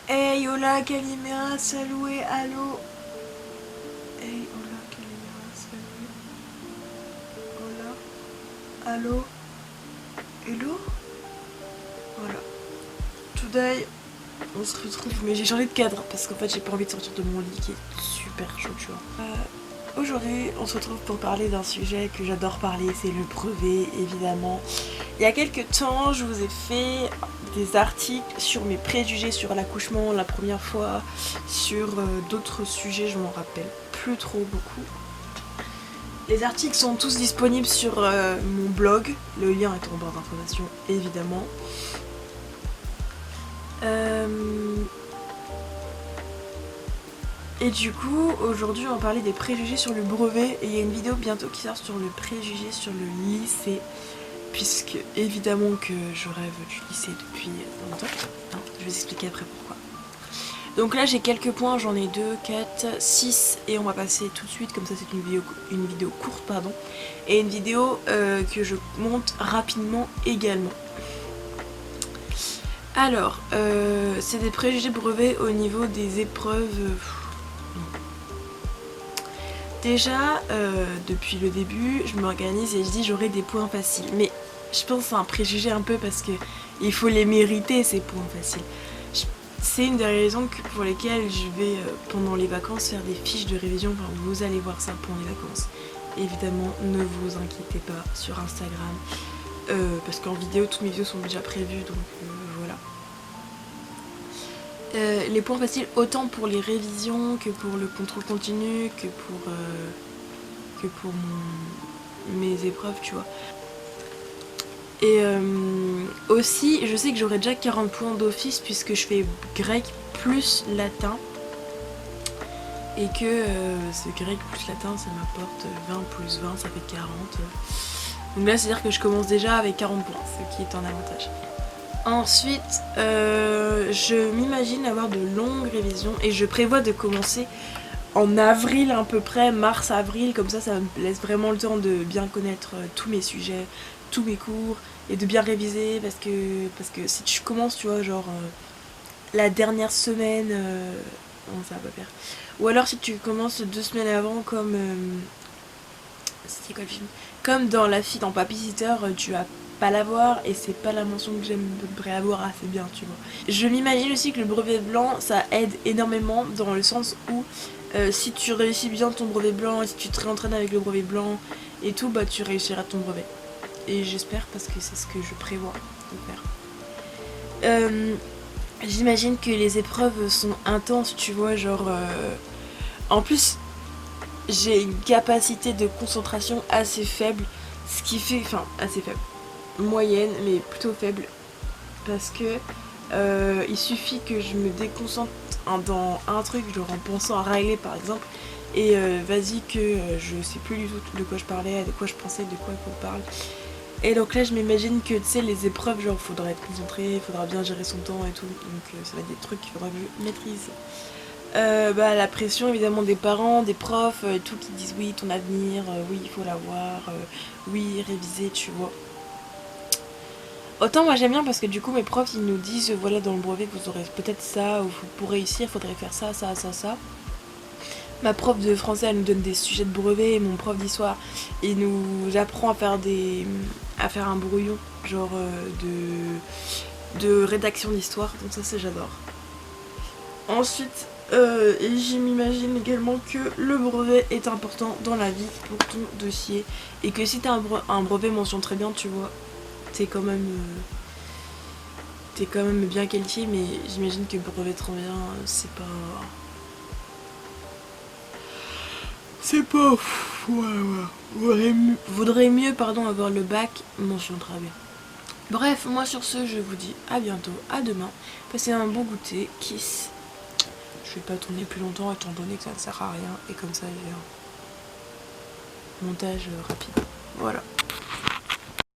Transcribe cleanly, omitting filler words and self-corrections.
Hey, hola, Calimera, salué, allo. Hey, hola, Calimera, salué. Hola, allo. Hello. Voilà. Today, on se retrouve, mais j'ai changé de cadre parce qu'en fait j'ai pas envie de sortir de mon lit qui est super chaud, tu vois. Aujourd'hui, on se retrouve pour parler d'un sujet que j'adore parler, c'est le brevet, évidemment. Il y a quelques temps, je vous ai fait des articles sur mes préjugés sur l'accouchement la première fois, sur d'autres sujets, je m'en rappelle plus trop beaucoup. Les articles sont tous disponibles sur mon blog, le lien est en barre d'information évidemment. Et du coup, aujourd'hui on va parler des préjugés sur le brevet et il y a une vidéo bientôt qui sort sur le préjugé sur le lycée. Puisque évidemment que je rêve du lycée depuis longtemps. Hein, je vais vous expliquer après pourquoi. Donc là j'ai quelques points, j'en ai 2, 4, 6 et on va passer tout de suite, comme ça c'est une vidéo courte pardon. Et une vidéo que je monte rapidement également. Alors, c'est des préjugés brevets au niveau des épreuves. Déjà, depuis le début, je m'organise et je dis j'aurai des points faciles. Mais je pense que c'est un préjugé un peu parce que il faut les mériter ces points faciles. C'est une des raisons pour lesquelles je vais pendant les vacances faire des fiches de révision. Enfin, vous allez voir ça pendant les vacances. Évidemment, ne vous inquiétez pas sur Instagram. Parce qu'en vidéo, toutes mes vidéos sont déjà prévues, donc voilà. Les points faciles autant pour les révisions que pour le contrôle continu, que pour mes épreuves, tu vois. Et aussi, je sais que j'aurai déjà 40 points d'office puisque je fais grec plus latin. Et que ce grec plus latin, ça m'apporte 20 plus 20, ça fait 40. Donc là, c'est-à-dire que je commence déjà avec 40 points, ce qui est un avantage. Ensuite, je m'imagine avoir de longues révisions et je prévois de commencer en avril à peu près, mars-avril, comme ça me laisse vraiment le temps de bien connaître tous mes sujets, tous mes cours et de bien réviser parce que si tu commences, tu vois, genre la dernière semaine, non, ça va pas faire. Ou alors si tu commences 2 semaines avant comme c'était quoi le film, comme dans la fille dans Papy Sitter, tu vas pas l'avoir et c'est pas la mention que j'aimerais avoir assez bien, tu vois. Je m'imagine aussi que le brevet blanc ça aide énormément dans le sens où si tu réussis bien ton brevet blanc et si tu te réentraînes avec le brevet blanc et tout, bah tu réussiras ton brevet. Et j'espère parce que c'est ce que je prévois de faire. J'imagine que les épreuves sont intenses, tu vois, genre en plus j'ai une capacité de concentration assez faible, ce qui fait, enfin assez faible, moyenne mais plutôt faible, parce que il suffit que je me déconcentre dans un truc, genre en pensant à régler par exemple, et vas-y que je sais plus du tout de quoi je parlais, de quoi je pensais, de quoi on parle. Et donc là je m'imagine que tu sais les épreuves, genre faudra être concentré, faudra bien gérer son temps et tout, donc ça va être des trucs qu'il faudra que je maîtrise. La pression évidemment des parents, des profs et tout qui disent oui ton avenir, oui il faut l'avoir, oui réviser tu vois. Autant moi j'aime bien parce que du coup mes profs ils nous disent voilà dans le brevet vous aurez peut-être ça ou pour réussir il faudrait faire ça, ça, ça, ça. Ma prof de français elle nous donne des sujets de brevet, mon prof d'histoire il nous apprend à faire un brouillon genre de rédaction d'histoire, donc ça j'adore. Ensuite, et j'y m'imagine également que le brevet est important dans la vie pour ton dossier et que si t'as un brevet mention très bien, tu vois, t'es quand même bien qualifié, mais j'imagine que brevet très bien, c'est pas vaudrait mieux pardon avoir le bac mention très bien. Bref, moi sur ce, je vous dis à bientôt, à demain. Passez un bon goûter, kiss. Je vais pas tourner plus longtemps étant donné que ça ne sert à rien et comme ça j'ai un montage rapide. Voilà.